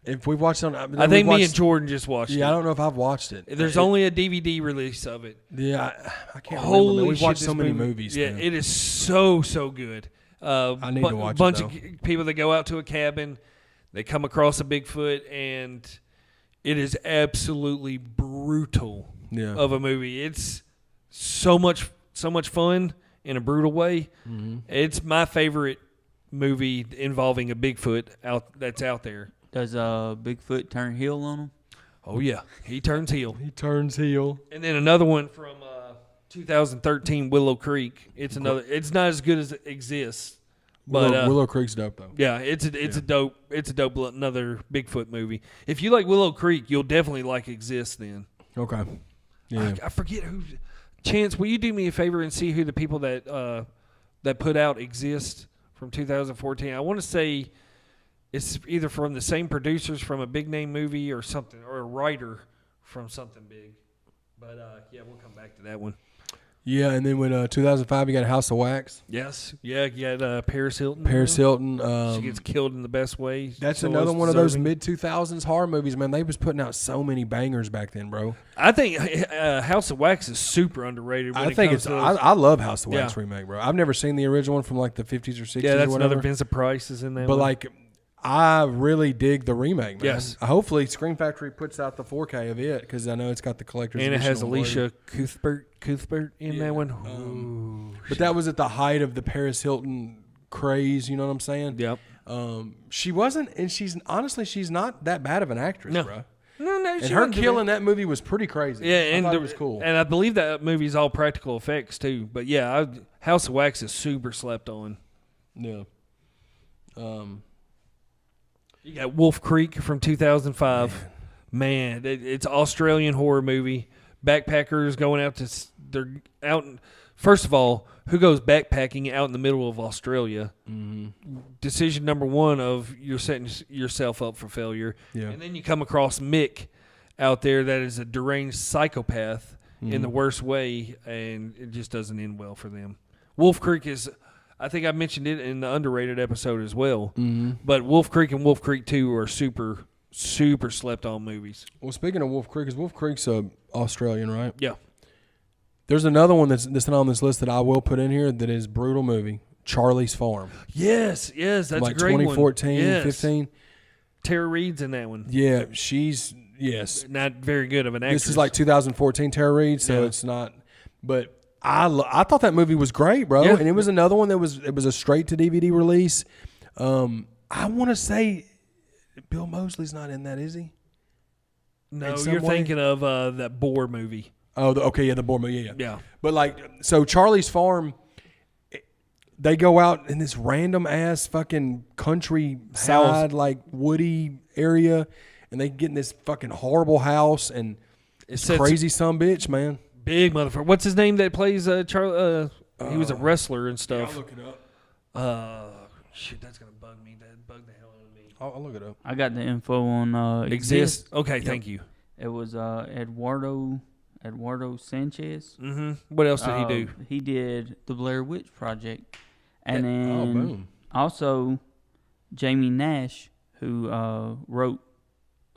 If we watched it on, I think me and Jordan just watched Yeah, I it. don't know if I've watched it. There's only a DVD release of it. Yeah, I can't remember. Holy Man. We've shit, watched this so many movie- movies. Yeah, man. it is so good. I need to watch it, bunch though. of people that go out to a cabin, they come across a Bigfoot, and it is absolutely brutal Yeah. of a movie. It's so much fun in a brutal way. Mm-hmm. It's my favorite movie involving a Bigfoot that's out there. Does Bigfoot turn heel on him? Oh yeah, he turns heel. He turns heel. And then another one from 2013, Willow Creek. It's another. It's not as good as it exists, but Willow Creek's dope though. yeah, it's a dope another Bigfoot movie. If you like Willow Creek, you'll definitely like Exist. Then Okay. Yeah. I forget who. Chance, will you do me a favor and see who the people that put out Exist from 2014? I want to say it's either from the same producers from a big name movie or something, or a writer from something big. But yeah, we'll come back to that one. Yeah, and then when 2005, you got House of Wax. Yes, yeah, you got Paris Hilton. Paris Hilton. She gets killed in the best way. That's So another is one of those deserving. mid 2000s horror movies, man. They was putting out so many bangers back then, bro. I think House of Wax is super underrated. When I it think comes it's. to I love House of Wax Yeah. remake, bro. I've never seen the original one from like the 50s or 60s. yeah, that's or whatever. another Vincent Price is in that. But one. like, I really dig the remake, man. Yes. Hopefully, Scream Factory puts out the 4K of it because I know it's got the collector's and it edition has on Blu-ray. Alicia Cuthbert in Yeah. that one. Ooh, But that was at the height of the Paris Hilton craze. You know what I'm saying? yep. She wasn't, and she's not that bad of an actress, No. bro. No, And her killing that movie was pretty crazy. Yeah, I and thought it was cool. And I believe that movie's all practical effects too. But yeah, House of Wax is super slept on. Yeah. You got Wolf Creek from 2005. Man, it's an Australian horror movie. Backpackers going out they're out. First of all, who goes backpacking out in the middle of Australia? Mm-hmm. Decision number one of you're setting yourself up for failure. Yeah. And then you come across Mick out there that is a deranged psychopath in the worst way, and it just doesn't end well for them. Wolf Creek is, I think I mentioned it in the underrated episode as well. Mm-hmm. But Wolf Creek and Wolf Creek 2 are super slept on movies. Well, speaking of Wolf Creek, because Wolf Creek's Australian, right? Yeah. There's another one that's not on this list that I will put in here that is brutal movie. Charlie's Farm. Yes, that's like a great 2014, one. Yes. 15. Tara Reid's in that one. Yeah, yes. Not very good of an actress. This is like 2014 Tara Reid, so Yeah. it's not. But I thought that movie was great, bro. Yeah. And it was another one that was a straight to DVD release. I want to say Bill Moseley's not in that, is he? No, in some you're way? thinking of that Boar movie. Oh, okay, the Bournemouth, yeah. Yeah. But like, so Charlie's Farm, they go out in this random ass fucking countryside, like woody area, and they get in this fucking horrible house, and it's says- crazy some bitch, man. Big motherfucker. What's his name that plays Charlie? He was a wrestler and stuff. look it up. Shit, that's gonna bug me. That bugged the hell out of me. I'll look it up. I got the info on Exist. Okay, thank you. It was Eduardo Eduardo Sanchez. Mm-hmm. What else did he do? He did the Blair Witch Project, and then boom. also Jamie Nash, who wrote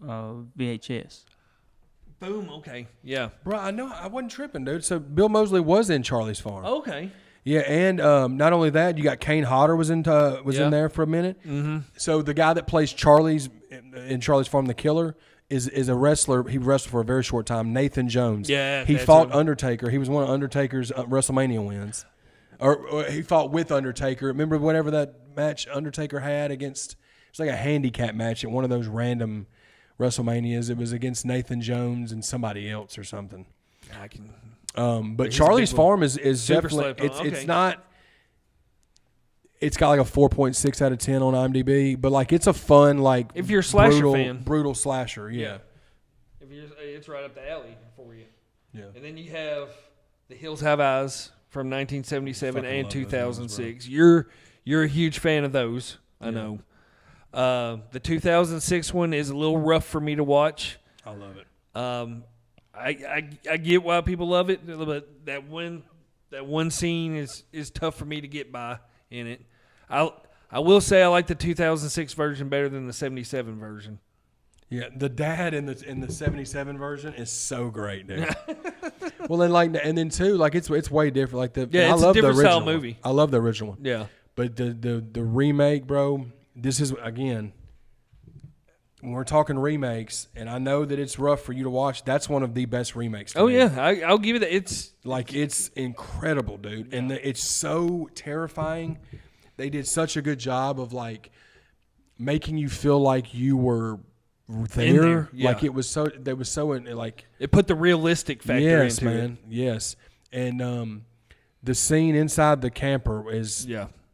VHS. Boom. Okay. Yeah. Bro, I know I wasn't tripping, dude. So Bill Moseley was in Charlie's Farm. Okay. Yeah, and not only that, you got Kane Hodder was in there for a minute. Mm-hmm. So the guy that plays Charlie's in Charlie's Farm, the killer, is a wrestler. He wrestled for a very short time. Nathan Jones. Yeah, he that's fought him. Undertaker. He was one of Undertaker's WrestleMania wins, or he fought with Undertaker. Remember whatever that match Undertaker had against? It's like a handicap match at one of those random WrestleManias. It was against Nathan Jones and somebody else or something. I can. But He's Charlie's a big one. Farm is Super definitely slept on. it's Okay. not. It's got like a 4.6 out of 10 on IMDb, but like it's a fun like If you're a slasher brutal, fan. brutal slasher. Yeah. If you're, it's right up the alley for you. Yeah. And then you have The Hills Have Eyes from 1977 Fucking and love those 2006. You're a huge fan of those. I know. The 2006 one is a little rough for me to watch. I love it. I get why people love it, but that one scene is tough for me to get by in it. I will say I like the 2006 version better than the 77 version. Yeah, the dad in the 77 version is so great, dude. Well, and then too, like it's way different. Like I it's love a different the original style movie. I love the original one. Yeah. But the remake, bro, this is again when we're talking remakes, and I know that it's rough for you to watch. That's one of the best remakes. To Oh me. yeah, I'll give you that. It's incredible, dude, and it's so terrifying. They did such a good job of like making you feel like you were there. Yeah. Like it was so like it put the realistic factor yes, into man, yes, and the scene inside the camper is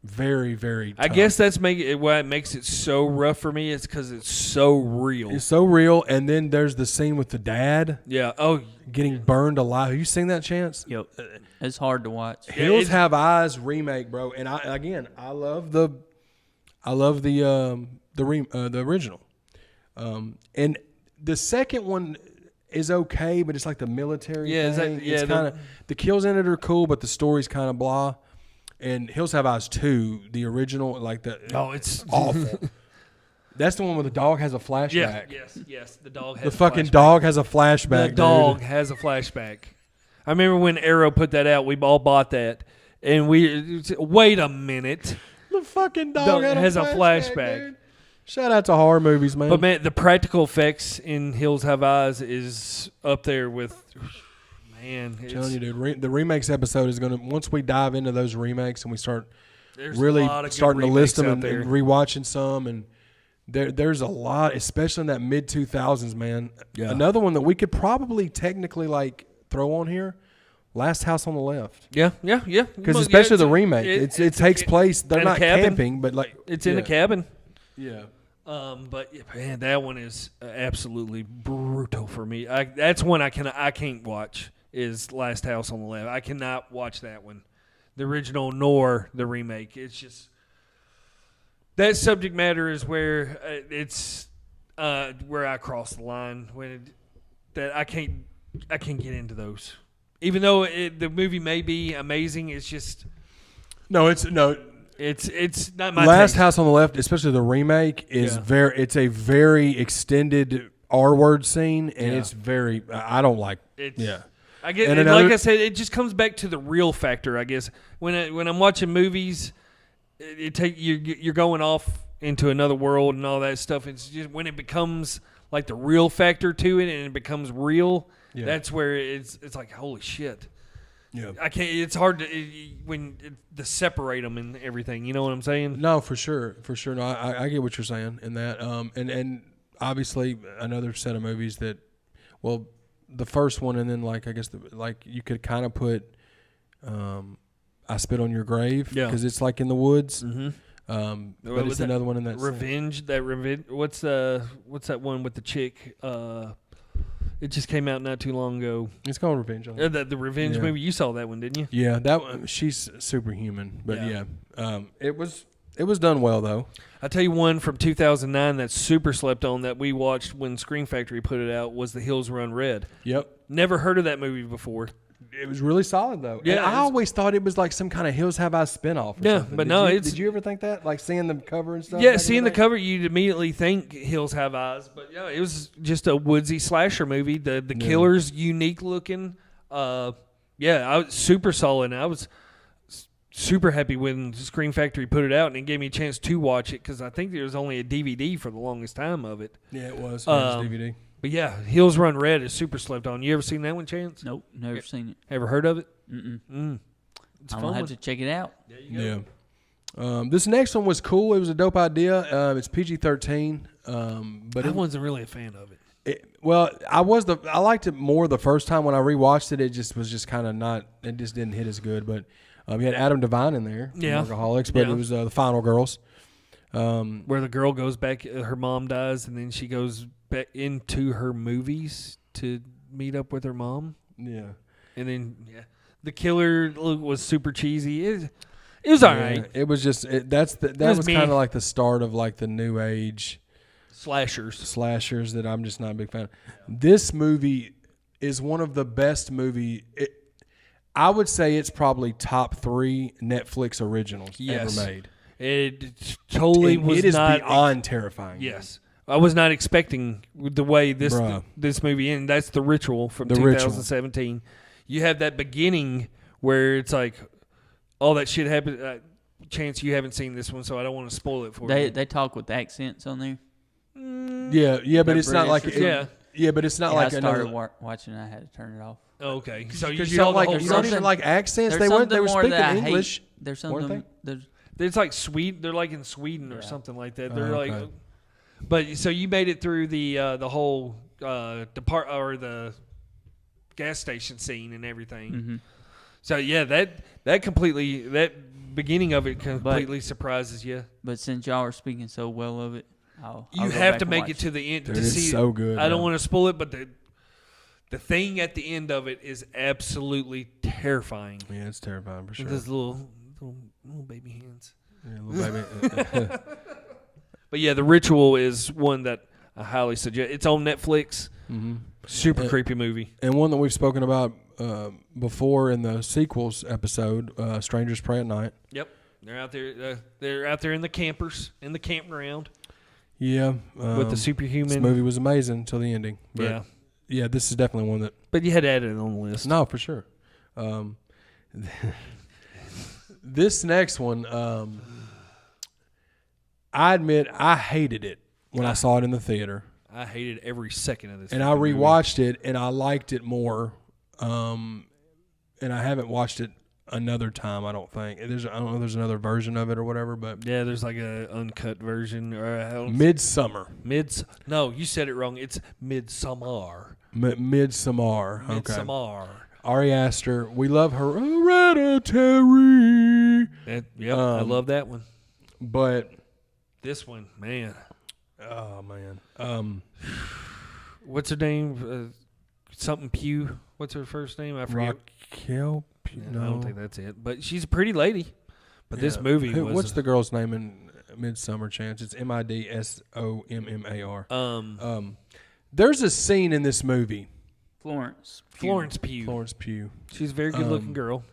very, very tough. I guess that's why it makes it so rough for me. It's because it's so real. It's so real, and then there's the scene with the dad. Yeah. Oh, getting burned alive. Have you seen that, Chance? Yep. It's hard to watch. Hills Have Eyes remake, bro. And I love the original. And the second one is okay, but it's like the military thing. It's kind of the kills in it are cool, but the story's kind of blah. And Hills Have Eyes 2, the original, like the it's awful. That's the one where the dog has a flashback. Yes. The dog has The fucking dog has a flashback. The dog has a flashback. I remember when Arrow put that out, we all bought that. And wait a minute. The fucking dog has a flashback. Dude. Shout out to horror movies, man. But man, the practical effects in Hills Have Eyes is up there with, man. I'm telling you, dude, the remakes episode is going to, once we dive into those remakes and we start There's really a lot of good starting to list them remakes out and there. rewatching some, and there's a lot, especially in that mid 2000s, man. Yeah. Another one that we could probably technically like throw on here, Last House on the Left. Yeah. Because especially the remake, it takes place. They're in a not cabin. camping, but like It's in a cabin. Yeah. But yeah, man, that one is absolutely brutal for me. That's one I can't watch. Is Last House on the Left. I cannot watch that one, the original nor the remake. It's just that subject matter is where it's where I cross the line that I can't get into those. Even though the movie may be amazing, it's just It's not my Last taste. House on the Left, especially the remake, is it's a very extended R word scene, and it's very. I don't like. I get, And like I said, it just comes back to the real factor. I guess when I'm watching movies, you're going off into another world and all that stuff. It's just when it becomes like the real factor to it, and it becomes real. Yeah. That's where it's like holy shit. Yeah. I can't. It's hard to separate them and everything. You know what I'm saying? No, for sure. No, I get what you're saying in that. And obviously another set of movies that, well, the first one, and then like I guess you could kind of put, I Spit on Your Grave, because it's like in the woods. Mm-hmm. But it's another one in that Revenge. That Revenge. What's that one with the chick? It just came out not too long ago. It's called Revenge. On It. The Revenge movie. You saw that one, didn't you? Yeah, that one. She's superhuman, but it was It was done well though. I tell you one from 2009 that's super slept on that we watched when Scream Factory put it out was The Hills Run Red. Yep. Never heard of that movie before. It was really solid though. Yeah, And I always thought it was like some kind of Hills Have Eyes spinoff. Or Yeah, something. but no, it's- Did you ever think that? Like seeing the cover and stuff. Yeah, back in seeing the day? cover, you'd immediately think Hills Have Eyes, but yeah, it was just a woodsy slasher movie. The killer's unique looking. I was super solid. And I was super happy when Scream Factory put it out, and it gave me a chance to watch it because I think there was only a DVD for the longest time of it. Yeah, it was. It was DVD. But yeah, Hills Run Red is super slept on. You ever seen that one, Chance? Nope, never seen it. Ever heard of it? Mm-mm. It's I'm fun. gonna have to check it out. Yeah. This next one was cool. It was a dope idea. It's PG-13, but I it, wasn't really a fan of it. I liked it more the first time when I rewatched it. It just was kind of not. It just didn't hit as good. But you had Adam Devine in there, from Yeah. Workaholics, but Yeah. it was the Final Girls. Where the girl goes back, her mom dies, and then she goes back into her movies to meet up with her mom. Yeah. And then, the killer look was super cheesy. It was all right. It was just that was was me. kind of like the start of like the new age Slashers. slashers that I'm just not a big fan of. This movie is one of the best I would say it's probably top 3 Netflix originals Yes. ever made. It totally And was it is not. beyond terrifying. Yes. I was not expecting the way this Bruh. this movie ended. That's The Ritual from The Ritual. 2017. You have that beginning where it's like all that shit happened. Chance, you haven't seen this one, so I don't want to spoil it for you. They talk with accents on there. Yeah, but They're it's not like British or yeah, but it's not Yeah, like I started another. watching. I had to turn it off. Okay, so you Because you saw don't the like whole you don't even something- like accents. There's They were something more speaking that I English. hate. There's weren't something. There's It's like Sweden. They're like in Sweden or Yeah. something like that. They're okay. like, but so you made it through the whole depart or the gas station scene and everything. Mhm. So yeah, that beginning of it completely surprises you. But since y'all are speaking so well of it, I'll You go have back to and make watch it to the end Dude, to it's see. so good. I don't man. want to spoil it, but the thing at the end of it is absolutely terrifying. Yeah, it's terrifying for sure. With those little baby hands. Yeah, little baby. But yeah, The Ritual is one that I highly suggest. It's on Netflix. Mhm. Super creepy movie. And one that we've spoken about before in the sequels episode, Strangers Pray at Night. Yep, they're out there. They're out there in the campers, in the campground Yeah, with the this superhuman. movie was amazing until the ending. But yeah, this is definitely one that. but you had to add it on the list. No, for sure. This next one, I admit I hated it when I saw it in the theater, I hated every second of this. and I fucking movie. rewatched it and I liked it more. And I haven't watched it another time. I don't think I don't know if there's another version of it or whatever. But Yeah, there's like a uncut version or Midsummer, No, you said it wrong. It's Midsommar. Midsommar. Okay. Midsommar. Ari Aster, we love her. Hereditary. I love that one. But This one, man. oh man, What's her name? Something Pugh. What's her first name? I forget. Raquel. I don't think that's it. But she's a pretty lady. But this movie was. What's the girl's name in Midsummer Chance? It's Midsommar. There's a scene in this movie. Florence Pugh. Florence Pugh. She's a very good looking girl.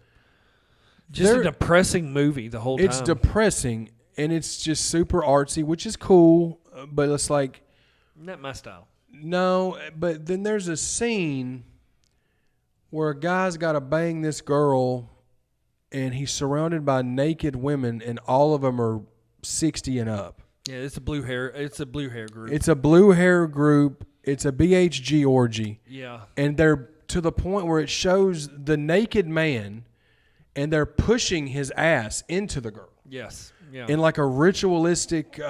Just a depressing movie the whole time. It's depressing and it's just super artsy, which is cool. But it's like Not my style. no. But then there's a scene where a guy's got to bang this girl, and he's surrounded by naked women, and all of them are 60 and up. Yeah, it's a blue hair. It's a blue hair group. It's a blue hair group. It's a BHG orgy. Yeah. And they're to the point where it shows the naked man and they're pushing his ass into the girl Yes. Yeah. in like a ritualistic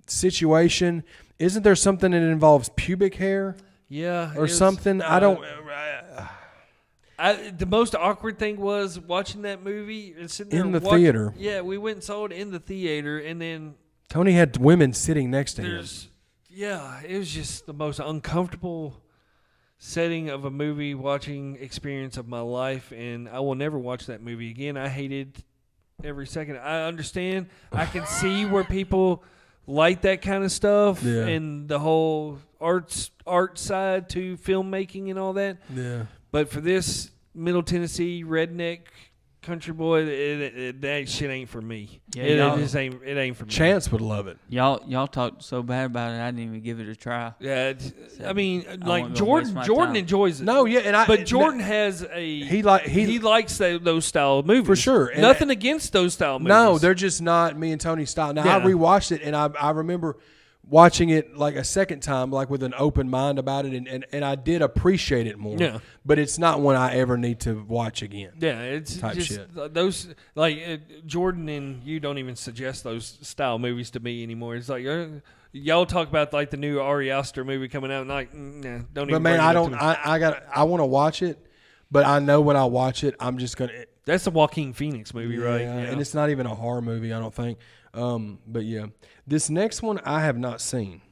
situation. Isn't there something that involves pubic hair yeah. or it's, something? I don't. The most awkward thing was watching that movie and sitting there In the watching- theater. Yeah, we went and saw it in the theater, and then Tony had women sitting next to him. it was just the most uncomfortable setting of a movie watching experience of my life, and I will never watch that movie again. I hated every second. I understand. I can see where people like that kind of stuff and the whole art side to filmmaking and all that. Yeah. But for this Middle Tennessee redneck country boy, that shit ain't for me. Yeah, it just ain't. It ain't for me. Chance would love it. Y'all talked so bad about it, I didn't even give it a try. Yeah, I mean, like wasn't gonna waste my Jordan time. enjoys it. No, yeah, but Jordan has a he likes those style of movies for sure. And Nothing against those style movies. No, they're just not me and Tony's style. Now I rewatched it and I remember watching it like a second time, like with an open mind about it, and I did appreciate it more. Yeah. But it's not one I ever need to watch again. Yeah, it's type just shit. Those Jordan and you don't even suggest those style movies to me anymore. It's like y'all talk about like the new Ari Aster movie coming out, and like nah, don't. But even man, bring it I up don't. to me. I want to watch it, but I know when I watch it, I'm just gonna. That's the Joaquin Phoenix movie, right? Yeah, and it's not even a horror movie, I don't think. But yeah, this next one I have not seen.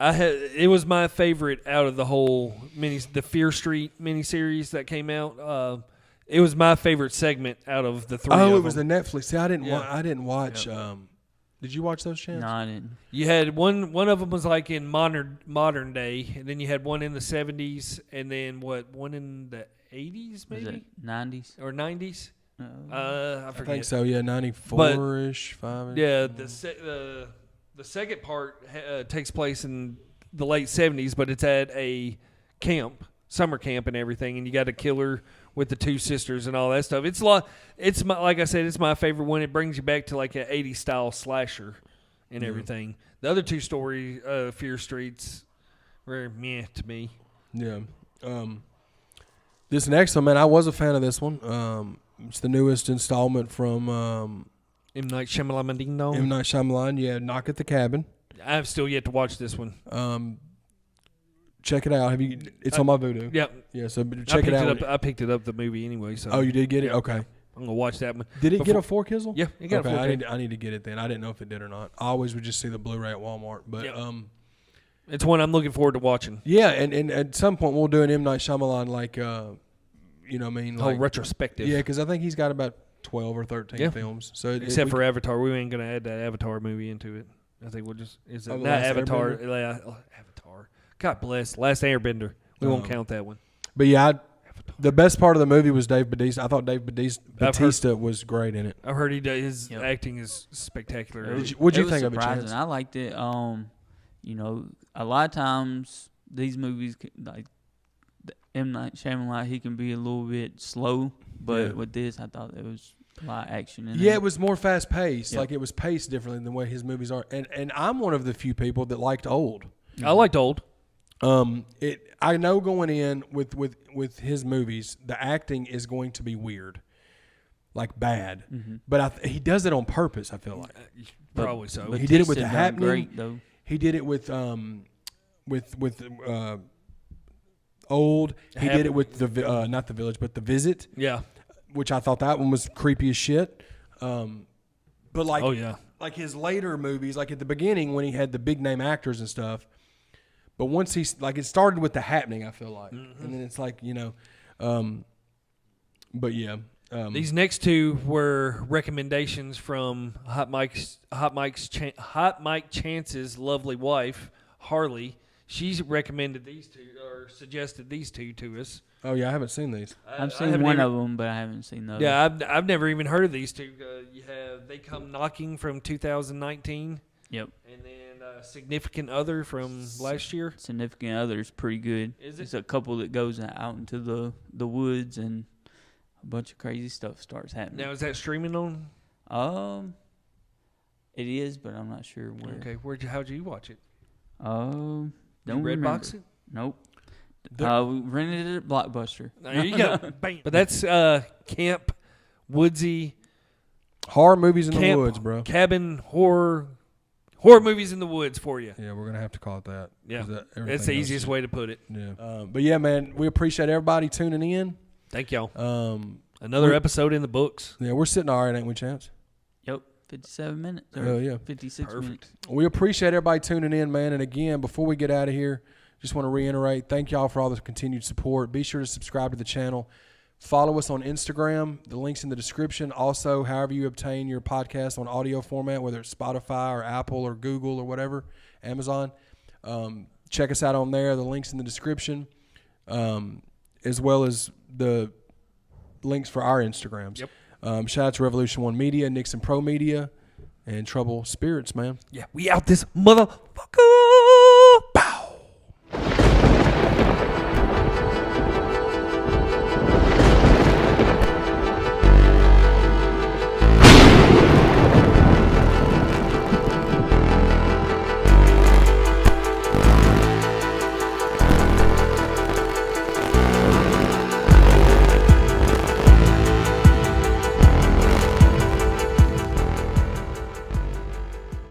It was my favorite out of the whole the Fear Street miniseries that came out. It was my favorite segment out of the three. Oh, of it was them. the Netflix. See, I didn't. Yeah. I didn't watch. Did you watch those, Chance? No, I didn't. You had one of them was like in modern day, and then you had one in the 70s, and then one in the 80s maybe Was it 90s? or 90s. No. I forget. I think so. Yeah, 94-ish, 5. Yeah, the second part takes place in the late 70s, but it's at a summer camp and everything, and you got a killer with the two sisters and all that stuff. It's a lot. It's like I said, it's my favorite one. It brings you back to like an 80s style slasher and everything. The other two stories, Fear Streets, were meh to me. Yeah. This next one, man, I was a fan of this one. It's the newest installment from M. Night Shyamalan. M. Night Shyamalan. Yeah, Knock at the Cabin. I've still yet to watch this one. Check it out. It's on my Vudu. Yeah. Yeah, so check it out. I picked it up the movie anyway. So. Oh, you did get it? Yeah. Okay. I'm gonna watch that one. Did it get a 4 Kizzle? Yeah, it got a 4 I need to get it then. I didn't know if it did or not. I always would just see the Blu-ray at Walmart. But it's one I'm looking forward to watching. yeah, and at some point we'll do an M. Night Shyamalan like you know what I mean? Whole Like, retrospective. yeah, because I think he's got about 12 or 13 films. So except for Avatar, we ain't gonna add that Avatar movie into it. I think we'll just The not Last Avatar. Airbender? Avatar. God bless. Last Airbender. We won't count that one. But yeah, the best part of the movie was Dave Bautista. I thought Dave Bautista was great in it. I've heard his acting is spectacular. What'd you It was think of it, surprising. Chance? I liked it. You know, a lot of times these movies, like M. Night Shyamalan, he can be a little bit slow, but with this, I thought there was a lot of action in it. Yeah, it was more fast paced. Yep. Like it was paced differently than the way his movies are. And I'm one of the few people that liked Old. I liked Old. I know going in with his movies, the acting is going to be weird, like bad. Mm-hmm. But he does it on purpose. I feel like Probably so. he did it with Batista The done Happening. Great, though. He did it with Old. He did it with the not The Village, but The Visit. Yeah. Which I thought that one was creepy as shit. But like, Oh yeah. like his later movies, like at the beginning when he had the big name actors and stuff. But once he's like, it started with The Happening, I feel like, and then it's like but yeah. These next two were recommendations from Hot Mike Chance's lovely wife, Harley. She's recommended these two or suggested these two to us. Oh yeah, I haven't seen these. I've seen one of them, but I haven't seen the other. Yeah, I've never even heard of these two. You have They Come Knocking from 2019. Yep. And then Significant Other from last year. Significant Other is pretty good. Is it? There's a couple that goes out into the woods and a bunch of crazy stuff starts happening. Now, is that streaming on? It is, but I'm not sure where. Okay, how'd you watch it? Don't You remember. Redbox it? Nope. We rented it at Blockbuster. There you go. Bam. But that's camp, woodsy, Horror movies in the woods, bro. cabin horror movies in the woods for you. Yeah, we're gonna have to call it that. Yeah, 'cause that's the easiest way to put it. Yeah. But yeah, man, we appreciate everybody tuning in. Thank y'all. Another Another episode in the books. Yeah, we're sitting all right, ain't we, Chance? Yep. 57 minutes. Oh, yeah. 56 minutes. We appreciate everybody tuning in, man. And again, before we get out of here, just want to reiterate, thank y'all for all the continued support. Be sure to subscribe to the channel. Follow us on Instagram. The link's in the description. Also, however you obtain your podcast on audio format, whether it's Spotify or Apple or Google or whatever, Amazon, check us out on there. The link's in the description, as well as the links for our Instagrams. Yep. Shout out to Revolution One Media, Nixon Pro Media, and Trouble Spirits, man. Yeah, we out this mother.